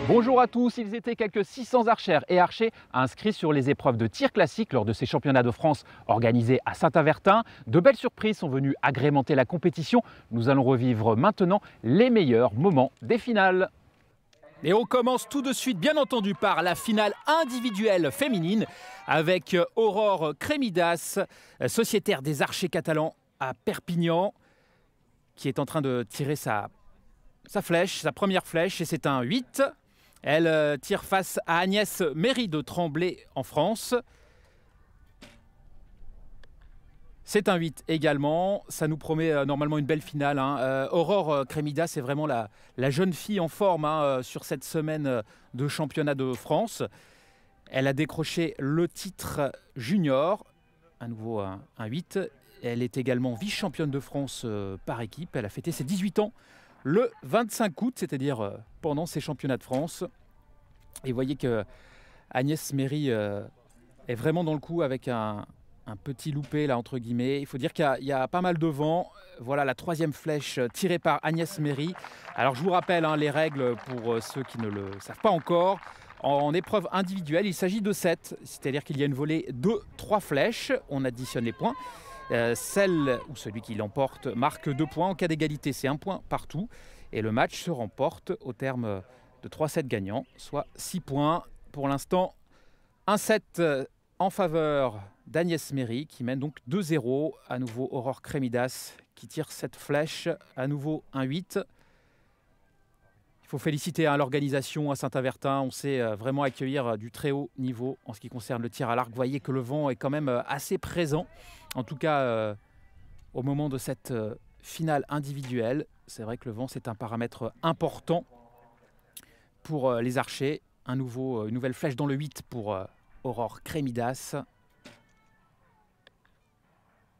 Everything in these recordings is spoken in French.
Bonjour à tous, ils étaient quelques 600 archères et archers inscrits sur les épreuves de tir classique lors de ces championnats de France organisés à Saint-Avertin. De belles surprises sont venues agrémenter la compétition. Nous allons revivre maintenant les meilleurs moments des finales. Et on commence tout de suite, bien entendu, par la finale individuelle féminine avec Aurore Crémidas, sociétaire des archers catalans à Perpignan, qui est en train de tirer sa flèche, sa première flèche, et c'est un 8. Elle tire face à Agnès Méry de Tremblay en France. C'est un 8 également. Ça nous promet normalement une belle finale. Aurore Crémidas est vraiment la jeune fille en forme sur cette semaine de championnat de France. Elle a décroché le titre junior, à nouveau un 8. Elle est également vice-championne de France par équipe. Elle a fêté ses 18 ans le 25 août, c'est-à-dire pendant ces championnats de France. Et vous voyez que Agnès Méry est vraiment dans le coup avec un petit loupé, là, entre guillemets. Il faut dire qu'il y a pas mal de vent. Voilà la troisième flèche tirée par Agnès Méry. Alors je vous rappelle les règles pour ceux qui ne le savent pas encore. En épreuve individuelle, il s'agit de 7, c'est-à-dire qu'il y a une volée de 3 flèches. On additionne les points. Celle ou celui qui l'emporte marque 2 points. En cas d'égalité, c'est 1 point partout. Et le match se remporte au terme de 3 sets gagnants, soit 6 points. Pour l'instant, un set en faveur d'Agnès Méry qui mène donc 2-0. À nouveau Aurore Crémidas qui tire cette flèche. À nouveau un 8. Il faut féliciter l'organisation à Saint-Avertin. On sait vraiment accueillir du très haut niveau en ce qui concerne le tir à l'arc. Vous voyez que le vent est quand même assez présent. En tout cas, au moment de cette finale individuelle, c'est vrai que le vent, c'est un paramètre important pour les archers. Une nouvelle flèche dans le 8 pour Aurore Crémidas.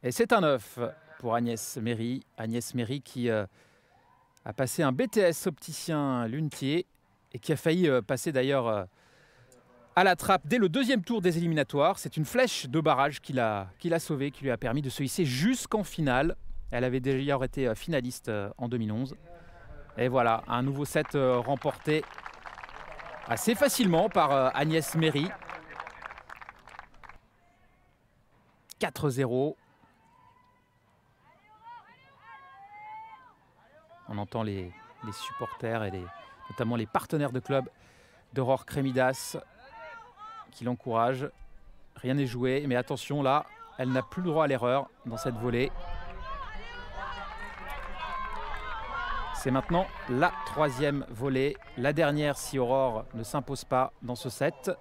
Et c'est un 9 pour Agnès Méry. Agnès Méry qui a passé un BTS opticien lunetier et qui a failli passer d'ailleurs à la trappe dès le deuxième tour des éliminatoires. C'est une flèche de barrage qui l'a sauvée, qui lui a permis de se hisser jusqu'en finale. Elle avait d'ailleurs été finaliste en 2011. Et voilà, un nouveau set remporté assez facilement par Agnès Méry. 4-0. On entend les supporters et notamment les partenaires de club d'Aurore Crémidas qui l'encouragent. Rien n'est joué, mais attention là, elle n'a plus le droit à l'erreur dans cette volée. C'est maintenant la troisième volée, la dernière si Aurore ne s'impose pas dans ce set.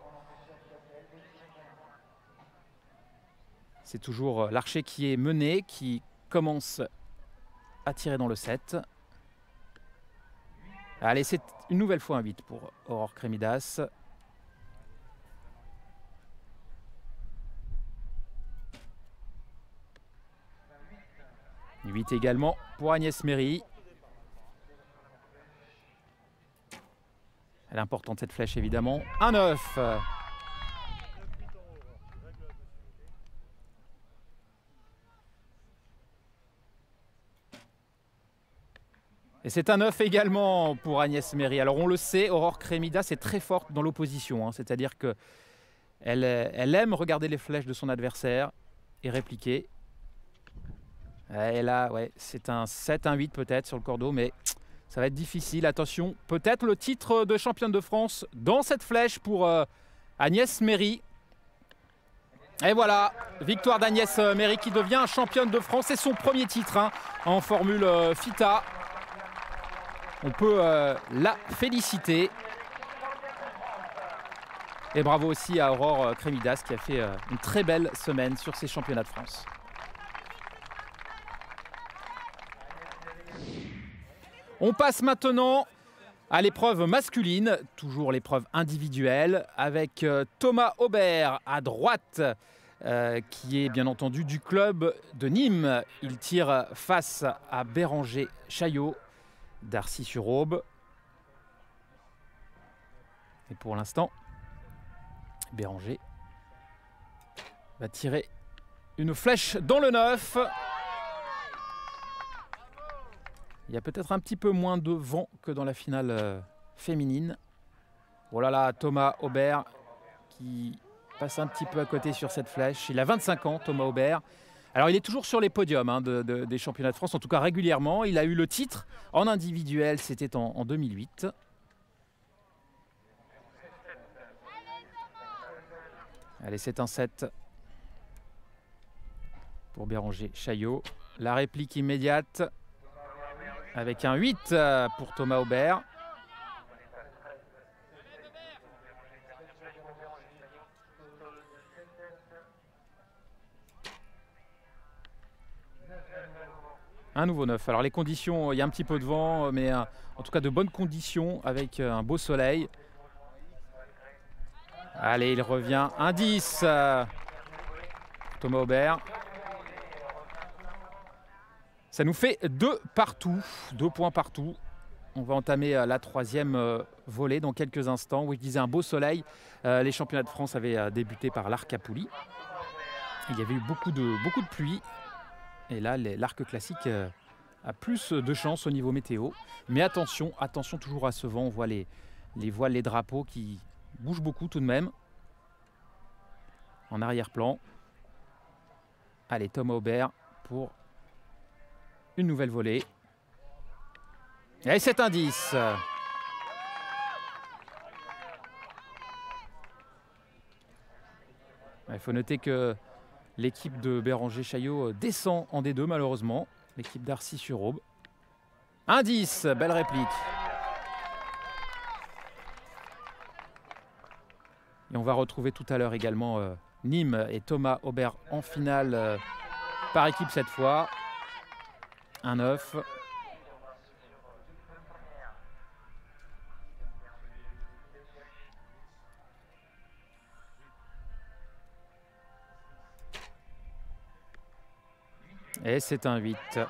C'est toujours l'archer qui est mené, qui commence à tirer dans le set. Allez, c'est une nouvelle fois un 8 pour Aurore Crémidas. Un 8 également pour Agnès Méry. Elle est importante cette flèche évidemment. Un 9. Et c'est un 9 également pour Agnès Méry. Alors on le sait, Aurore Crémidas est très forte dans l'opposition. C'est-à-dire qu'elle aime regarder les flèches de son adversaire et répliquer. Et là, ouais, c'est un 7, un 8 peut-être sur le cordeau, mais ça va être difficile. Attention, peut-être le titre de championne de France dans cette flèche pour Agnès Méry. Et voilà, victoire d'Agnès Méry qui devient championne de France. C'est son premier titre en Formule FITA. On peut la féliciter. Et bravo aussi à Aurore Crémidas qui a fait une très belle semaine sur ces championnats de France. On passe maintenant à l'épreuve masculine, toujours l'épreuve individuelle, avec Thomas Aubert à droite, qui est bien entendu du club de Nîmes. Il tire face à Béranger Chaillot d'Arcy-sur-Aube. Et pour l'instant, Béranger va tirer une flèche dans le 9. Il y a peut-être un petit peu moins de vent que dans la finale féminine. Oh là là, Thomas Aubert qui passe un petit peu à côté sur cette flèche. Il a 25 ans, Thomas Aubert. Alors il est toujours sur les podiums des championnats de France, en tout cas régulièrement. Il a eu le titre en individuel, c'était en 2008. Allez, c'est un 7 pour Béranger Chaillot. La réplique immédiate avec un 8 pour Thomas Aubert. Un nouveau 9. Alors les conditions, il y a un petit peu de vent, mais en tout cas de bonnes conditions avec un beau soleil. Allez, il revient. Un 10. Thomas Aubert. Ça nous fait 2 partout. 2 points partout. On va entamer la troisième volée dans quelques instants. Oui, je disais un beau soleil. Les championnats de France avaient débuté par l'arc à poulies. Il y avait eu beaucoup de pluie. Et là, l'arc classique a plus de chance au niveau météo. Mais attention toujours à ce vent. On voit les voiles, les drapeaux qui bougent beaucoup tout de même. En arrière-plan. Allez, Thomas Aubert pour une nouvelle volée. Et c'est un 10. Il faut noter que l'équipe de Béranger Chaillot descend en D2 malheureusement. L'équipe d'Arcis-sur-Aube. Un 10, belle réplique. Et on va retrouver tout à l'heure également Nîmes et Thomas Aubert en finale par équipe cette fois. Un 9. Et c'est un 8.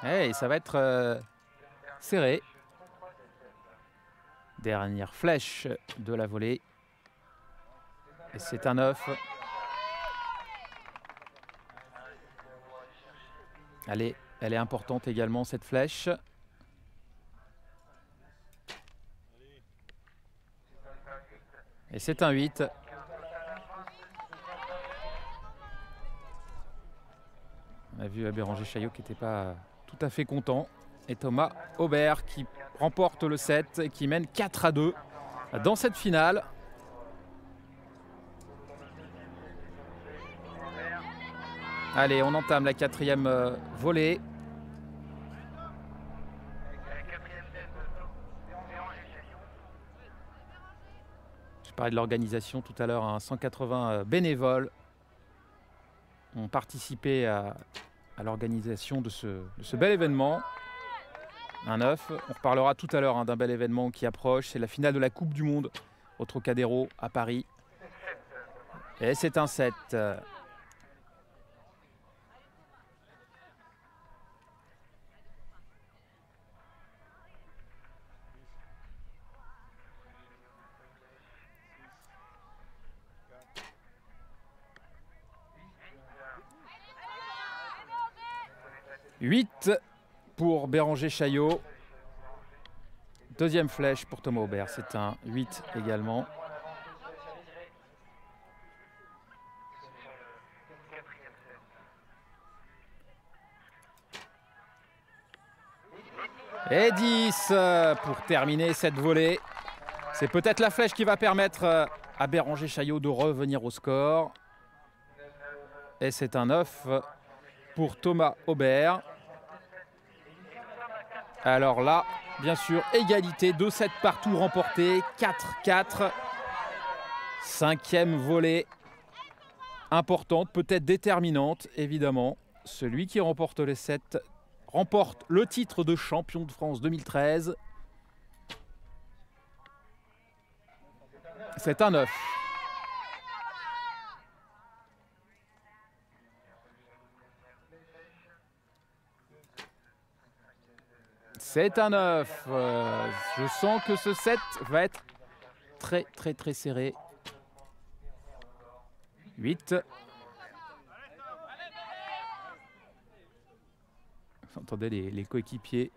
Et ça va être serré. Dernière flèche de la volée. Et c'est un 9. Allez, elle est importante également cette flèche. Et c'est un 8. On a vu Béranger Chaillot qui n'était pas tout à fait content. Et Thomas Aubert qui remporte le 7 et qui mène 4-2 dans cette finale. Allez, on entame la quatrième volée. Je parlais de l'organisation tout à l'heure, 180 bénévoles ont participé à l'organisation de ce bel événement. Un 9. On reparlera tout à l'heure d'un bel événement qui approche. C'est la finale de la Coupe du Monde au Trocadéro à Paris. Et c'est un 7. Huit pour Béranger Chaillot. Deuxième flèche pour Thomas Aubert. C'est un 8 également. Et 10 pour terminer cette volée. C'est peut-être la flèche qui va permettre à Béranger Chaillot de revenir au score. Et c'est un 9 pour Thomas Aubert. Alors là, bien sûr, égalité, 2-7 partout remporté, 4-4. Cinquième volée importante, peut-être déterminante, évidemment. Celui qui remporte les 7 remporte le titre de champion de France 2013. C'est un 9. C'est un 9. Je sens que ce 7 va être très serré. 8. Vous entendez les coéquipiers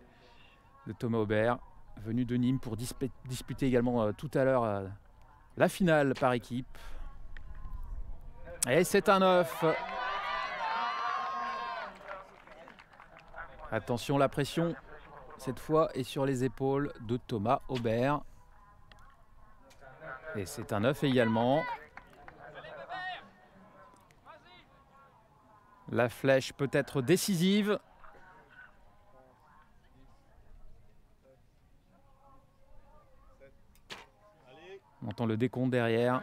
de Thomas Aubert, venu de Nîmes pour disputer également tout à l'heure la finale par équipe. Et c'est un 9. Attention, la pression cette fois est sur les épaules de Thomas Aubert. Et c'est un 9 également. La flèche peut être décisive. On entend le décompte derrière.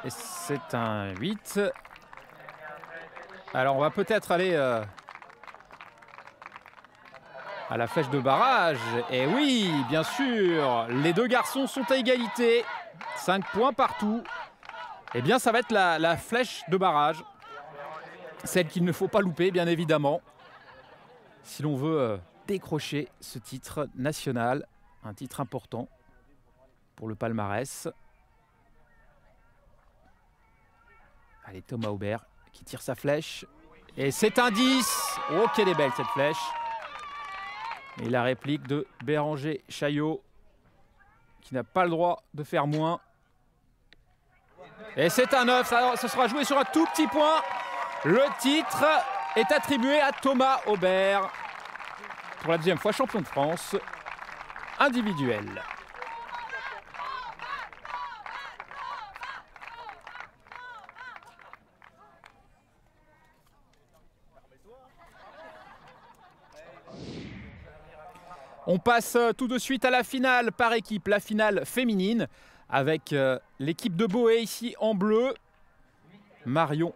Et c'est un 8. Alors on va peut-être aller à la flèche de barrage. Et oui, bien sûr, les deux garçons sont à égalité. 5 points partout. Eh bien, ça va être la flèche de barrage. Celle qu'il ne faut pas louper, bien évidemment. Si l'on veut décrocher ce titre national, un titre important pour le palmarès. Allez, Thomas Aubert qui tire sa flèche. Et c'est un 10. Oh, qu'elle est belle cette flèche. Et la réplique de Béranger Chaillot, qui n'a pas le droit de faire moins. Et c'est un 9. Ça sera joué sur un tout petit point. Le titre est attribué à Thomas Aubert. Pour la deuxième fois, champion de France individuel. On passe tout de suite à la finale par équipe, la finale féminine, avec l'équipe de Boé ici en bleu. Marion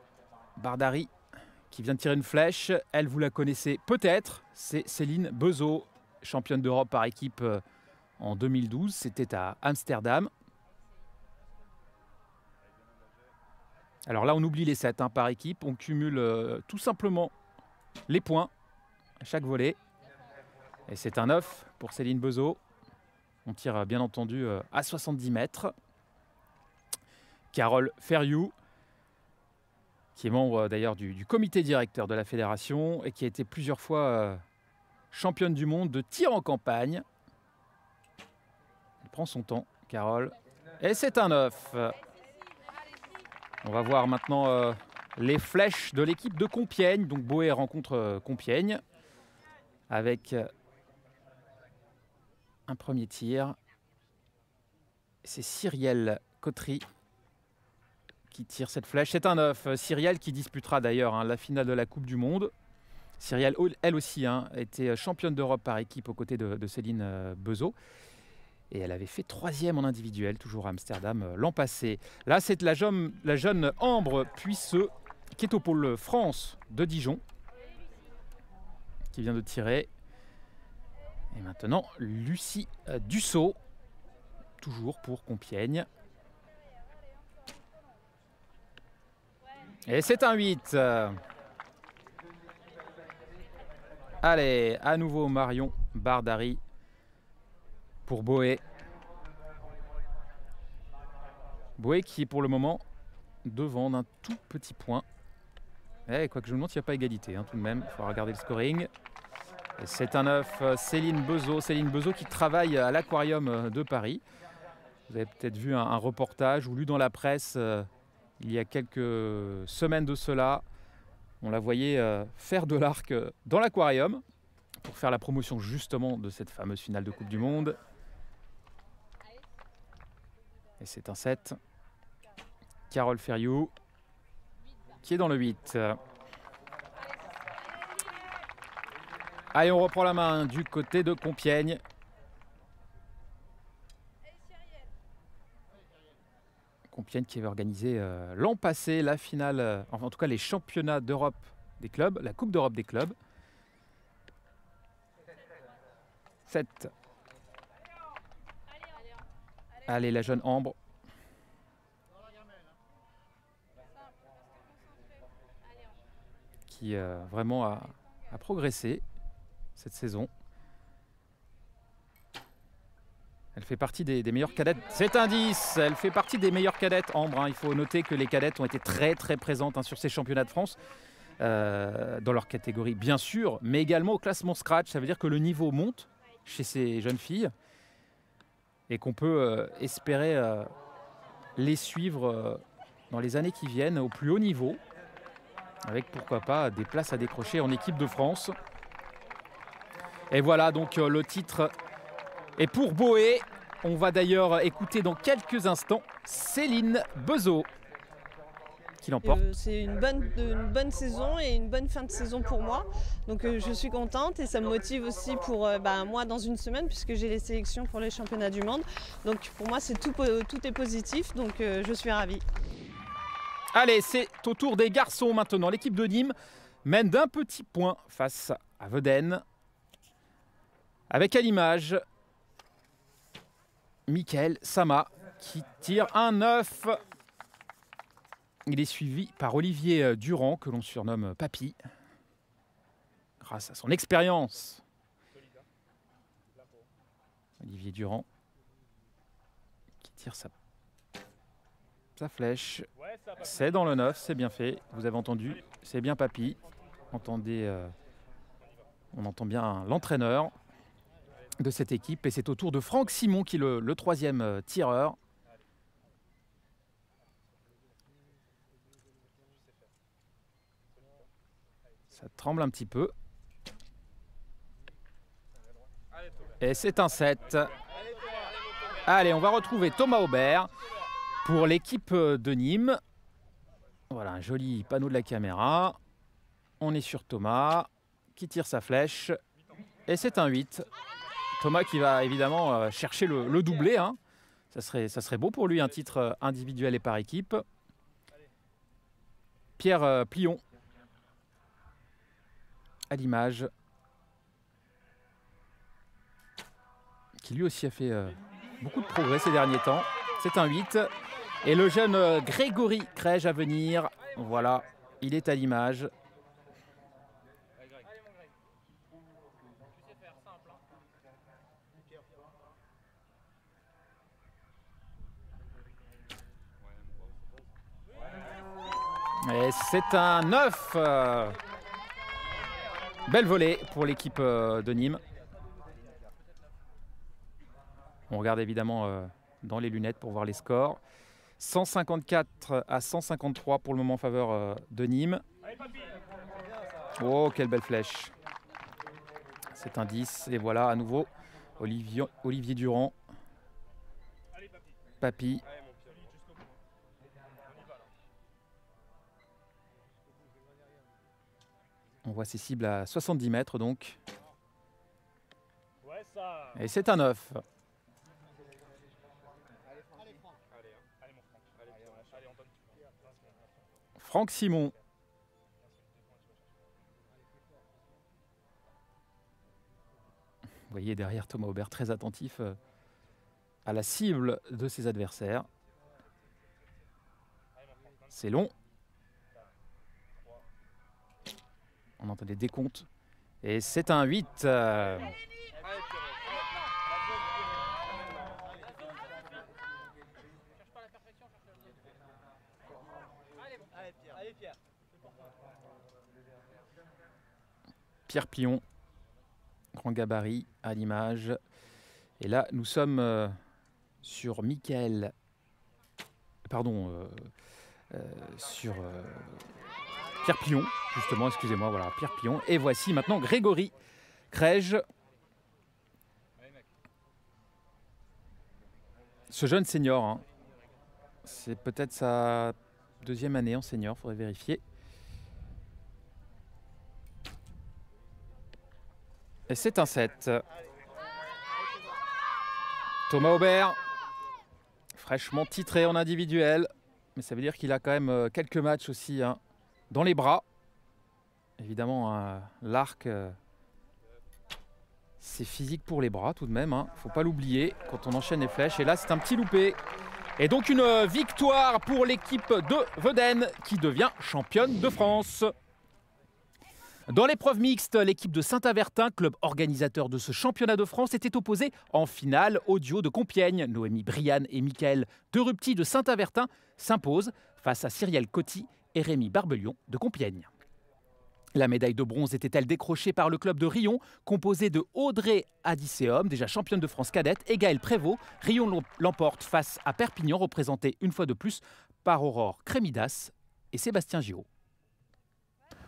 Bardary qui vient de tirer une flèche. Elle, vous la connaissez peut-être, c'est Céline Beuzot, championne d'Europe par équipe en 2012. C'était à Amsterdam. Alors là, on oublie les 7 par équipe. On cumule tout simplement les points à chaque volée. Et c'est un 9 pour Céline Beuzot. On tire bien entendu à 70 mètres. Carole Ferriou, qui est membre d'ailleurs du comité directeur de la fédération et qui a été plusieurs fois championne du monde de tir en campagne. Elle prend son temps, Carole. Et c'est un 9. On va voir maintenant les flèches de l'équipe de Compiègne. Donc Boé rencontre Compiègne avec un premier tir. C'est Cyrielle Cotry qui tire cette flèche. C'est un 9. Cyrielle qui disputera d'ailleurs la finale de la Coupe du Monde. Cyrielle, elle aussi, était championne d'Europe par équipe aux côtés de Céline Beuzot. Et elle avait fait 3e en individuel, toujours à Amsterdam, l'an passé. Là, c'est la jeune Ambre Puisseux, qui est au pôle France de Dijon, qui vient de tirer. Et maintenant, Lucie Dussault, toujours pour Compiègne. Et c'est un 8. Allez, à nouveau Marion Bardary pour Boé. Boé qui est pour le moment devant d'un tout petit point. Quoique je me demande s'il n'y a pas égalité tout de même. Il faut regarder le scoring. Et c'est un 9, Céline Beuzot. Céline Beuzot qui travaille à l'Aquarium de Paris. Vous avez peut-être vu un reportage ou lu dans la presse il y a quelques semaines de cela. On la voyait faire de l'arc dans l'aquarium pour faire la promotion justement de cette fameuse finale de Coupe du Monde. Et c'est un 7. Carole Ferriou qui est dans le 8. Allez, on reprend la main du côté de Compiègne. Compiègne qui avait organisé l'an passé la finale, enfin en tout cas les championnats d'Europe des clubs, la Coupe d'Europe des clubs. 7. Allez, la jeune Ambre. Qui vraiment a progressé cette saison. Elle fait partie des meilleures cadettes. C'est un 10. Elle fait partie des meilleures cadettes, Ambre. Il faut noter que les cadettes ont été très présentes sur ces championnats de France. Dans leur catégorie, bien sûr, mais également au classement scratch. Ça veut dire que le niveau monte chez ces jeunes filles et qu'on peut espérer les suivre dans les années qui viennent au plus haut niveau, avec pourquoi pas des places à décrocher en équipe de France. Et voilà, donc le titre est pour Boé. On va d'ailleurs écouter dans quelques instants Céline Bezeau qui l'emporte. C'est une bonne saison et une bonne fin de saison pour moi. Donc je suis contente et ça me motive aussi pour moi dans une semaine puisque j'ai les sélections pour les championnats du monde. Donc pour moi tout est positif, donc je suis ravie. Allez, c'est au tour des garçons maintenant. L'équipe de Nîmes mène d'un petit point face à Veden. Avec à l'image Mickaël Sama qui tire un 9. Il est suivi par Olivier Durand, que l'on surnomme Papy, grâce à son expérience. Olivier Durand qui tire sa flèche. C'est dans le 9, c'est bien fait. Vous avez entendu, c'est bien Papy. Entendez, on entend bien l'entraîneur de cette équipe. Et c'est au tour de Franck Simon qui est le troisième tireur. Ça tremble un petit peu. Et c'est un 7. Allez, on va retrouver Thomas Aubert pour l'équipe de Nîmes. Voilà, un joli panneau de la caméra. On est sur Thomas qui tire sa flèche. Et c'est un 8. Thomas qui va évidemment chercher le doublé. Hein. Ça serait beau pour lui, un titre individuel et par équipe. Pierre Plion à l'image, qui lui aussi a fait beaucoup de progrès ces derniers temps. C'est un 8. Et le jeune Grégory Crège à venir, voilà, il est à l'image. Et c'est un 9. Belle volée pour l'équipe de Nîmes. On regarde évidemment dans les lunettes pour voir les scores. 154 à 153 pour le moment en faveur de Nîmes. Oh, quelle belle flèche. C'est un 10. Et voilà, à nouveau, Olivier Durand. Papy. On voit ces cibles à 70 mètres donc. Et c'est un 9. Franck Simon. Vous voyez derrière Thomas Aubert très attentif à la cible de ses adversaires. C'est long. On entend des décomptes. Et c'est un 8. Pierre Plion, grand gabarit à l'image. Et là, nous sommes sur Mickaël. Pardon, sur Pierre Plion, justement, excusez-moi, voilà, Pierre Plion. Et voici maintenant Grégory Crège. Ce jeune senior, hein, c'est peut-être sa deuxième année en senior, il faudrait vérifier. Et c'est un 7. Thomas Aubert, fraîchement titré en individuel, mais ça veut dire qu'il a quand même quelques matchs aussi hein, dans les bras. Évidemment, l'arc, c'est physique pour les bras tout de même. Hein. Faut pas l'oublier quand on enchaîne les flèches. Et là, c'est un petit loupé. Et donc une victoire pour l'équipe de Veden qui devient championne de France. Dans l'épreuve mixte, l'équipe de Saint-Avertin, club organisateur de ce championnat de France, était opposée en finale au duo de Compiègne. Noémie Briane et Michael Derupti de Saint-Avertin s'imposent face à Cyrielle Coty et Rémi Barbelion de Compiègne. La médaille de bronze était-elle décrochée par le club de Riom, composé de Audrey Adicéum, déjà championne de France cadette, et Gaëlle Prévost. Riom l'emporte face à Perpignan, représenté une fois de plus par Aurore Crémidas et Sébastien Giraud.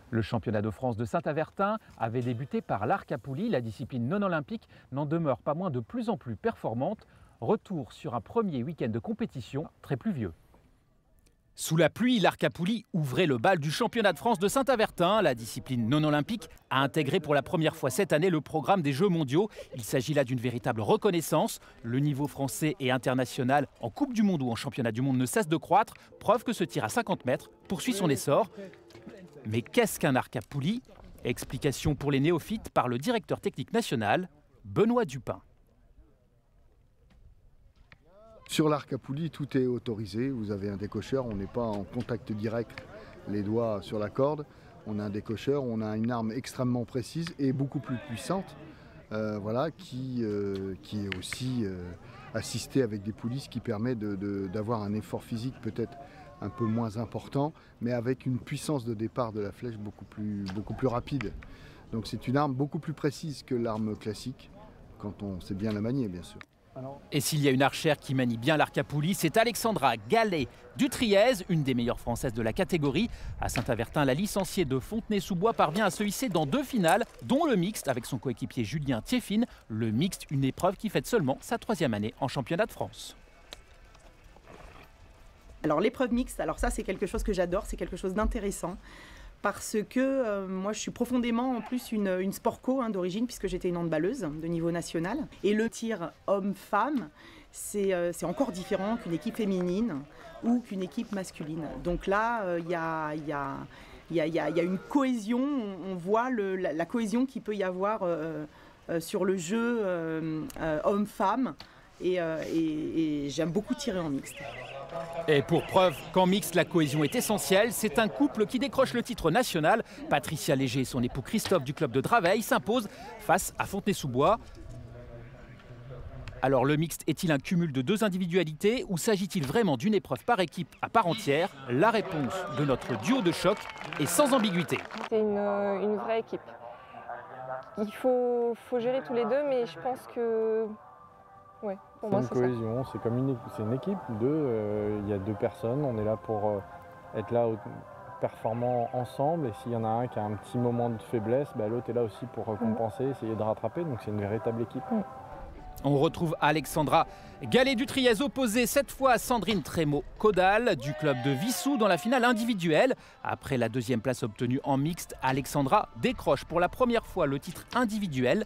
Le championnat de France de Saint-Avertin avait débuté par l'arc à poulies. La discipline non olympique n'en demeure pas moins de plus en plus performante. Retour sur un premier week-end de compétition très pluvieux. Sous la pluie, l'arc à poulies ouvrait le bal du championnat de France de Saint-Avertin. La discipline non olympique a intégré pour la première fois cette année le programme des Jeux mondiaux. Il s'agit là d'une véritable reconnaissance. Le niveau français et international en Coupe du Monde ou en Championnat du Monde ne cesse de croître. Preuve que ce tir à 50 mètres poursuit son essor. Mais qu'est-ce qu'un arc à poulies? Explication pour les néophytes par le directeur technique national, Benoît Dupin. Sur l'arc à poulies, tout est autorisé. Vous avez un décocheur, on n'est pas en contact direct, les doigts sur la corde. On a un décocheur, on a une arme extrêmement précise et beaucoup plus puissante, qui est aussi assistée avec des poulies, ce qui permet d'avoir un effort physique peut-être un peu moins important, mais avec une puissance de départ de la flèche beaucoup plus rapide. Donc c'est une arme beaucoup plus précise que l'arme classique, quand on sait bien la manier, bien sûr. Et s'il y a une archère qui manie bien l'arc à poulies, c'est Alexandra Gallet-Dutriez, une des meilleures françaises de la catégorie. À Saint-Avertin, la licenciée de Fontenay-sous-Bois parvient à se hisser dans 2 finales, dont le mixte avec son coéquipier Julien Thieffine. Le mixte, une épreuve qui fête seulement sa 3e année en championnat de France. Alors l'épreuve mixte, alors ça c'est quelque chose que j'adore, c'est quelque chose d'intéressant parce que moi je suis profondément en plus une sport-co d'origine puisque j'étais une handballeuse de niveau national. Et le tir homme-femme, c'est encore différent qu'une équipe féminine ou qu'une équipe masculine. Donc là, il y a une cohésion, on voit la cohésion qu'il peut y avoir sur le jeu homme-femme et j'aime beaucoup tirer en mixte. Et pour preuve qu'en mixte, la cohésion est essentielle, c'est un couple qui décroche le titre national. Patricia Léger et son époux Christophe du club de Draveil s'imposent face à Fontenay-sous-Bois. Alors le mixte est-il un cumul de 2 individualités ou s'agit-il vraiment d'une épreuve par équipe à part entière? La réponse de notre duo de choc est sans ambiguïté. C'est une vraie équipe. Il faut gérer tous les deux, mais je pense que... Ouais, pour moi, c'est une cohésion, c'est comme une équipe, il y a 2 personnes, on est là pour être là performants ensemble et s'il y en a un qui a un petit moment de faiblesse, l'autre est là aussi pour compenser, essayer de rattraper, donc c'est une véritable équipe. On retrouve Alexandra Gallet-Dutriez opposée cette fois à Sandrine Trémaud-Caudal du club de Vissou dans la finale individuelle. Après la 2e place obtenue en mixte, Alexandra décroche pour la première fois le titre individuel.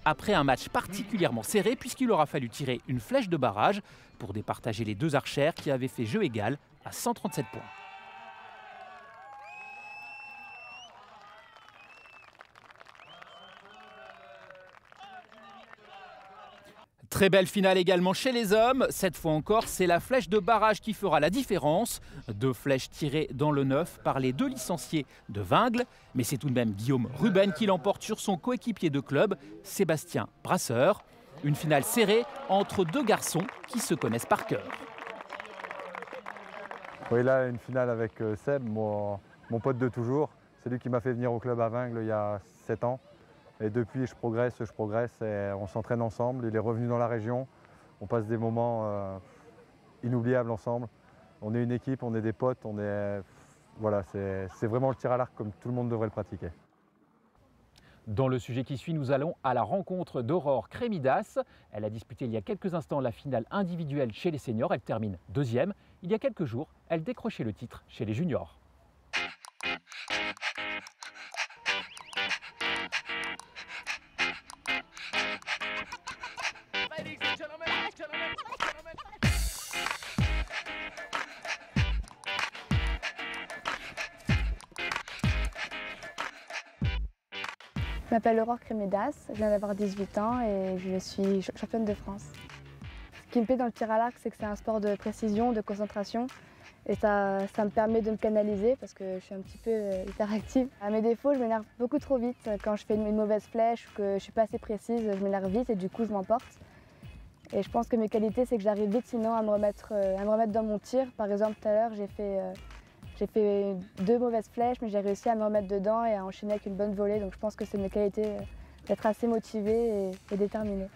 Après un match particulièrement serré puisqu'il aura fallu tirer une flèche de barrage pour départager les 2 archères qui avaient fait jeu égal à 137 points. Très belle finale également chez les hommes. Cette fois encore, c'est la flèche de barrage qui fera la différence. 2 flèches tirées dans le 9 par les 2 licenciés de Vingles. Mais c'est tout de même Guillaume Ruben qui l'emporte sur son coéquipier de club, Sébastien Brasseur. Une finale serrée entre 2 garçons qui se connaissent par cœur. Oui, là, une finale avec Seb, mon pote de toujours. C'est lui qui m'a fait venir au club à Vingles il y a 7 ans. Et depuis, je progresse et on s'entraîne ensemble. Il est revenu dans la région. On passe des moments inoubliables ensemble. On est une équipe, on est des potes. Voilà, c'est vraiment le tir à l'arc comme tout le monde devrait le pratiquer. Dans le sujet qui suit, nous allons à la rencontre d'Aurore Crémidas. Elle a disputé il y a quelques instants la finale individuelle chez les seniors. Elle termine 2e. Il y a quelques jours, elle décrochait le titre chez les juniors. Je m'appelle Aurore Crémidas, je viens d'avoir 18 ans et je suis championne de France. Ce qui me plaît dans le tir à l'arc, c'est que c'est un sport de précision, de concentration Et ça me permet de me canaliser parce que je suis un petit peu hyperactive. À mes défauts, je m'énerve beaucoup trop vite. Quand je fais une mauvaise flèche ou que je ne suis pas assez précise, je m'énerve vite et du coup je m'emporte. Et je pense que mes qualités, c'est que j'arrive vite sinon à me remettre dans mon tir. Par exemple, tout à l'heure, j'ai fait 2 mauvaises flèches, mais j'ai réussi à me remettre dedans et à enchaîner avec une bonne volée. Donc je pense que c'est mes qualités d'être assez motivée et déterminée.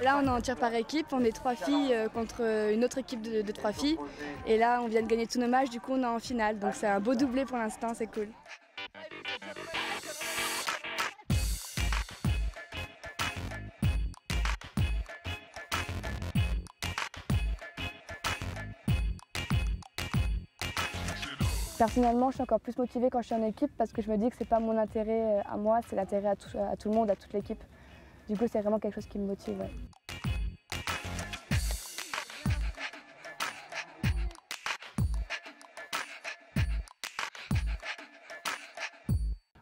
Là, on est en tir par équipe, on est 3 filles contre une autre équipe de 3 filles. Et là, on vient de gagner tous nos matchs, du coup on est en finale. Donc c'est un beau doublé pour l'instant, c'est cool. Personnellement, je suis encore plus motivée quand je suis en équipe parce que je me dis que c'est pas mon intérêt à moi, c'est l'intérêt à tout le monde, à toute l'équipe. Du coup, c'est vraiment quelque chose qui me motive. Ouais.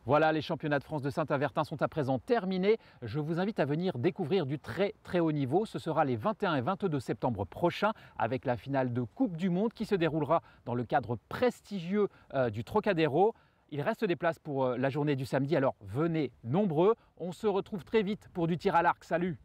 Voilà, les championnats de France de Saint-Avertin sont à présent terminés. Je vous invite à venir découvrir du très haut niveau. Ce sera les 21 et 22 septembre prochains avec la finale de Coupe du Monde qui se déroulera dans le cadre prestigieux du Trocadéro. Il reste des places pour la journée du samedi, alors venez nombreux. On se retrouve très vite pour du tir à l'arc. Salut!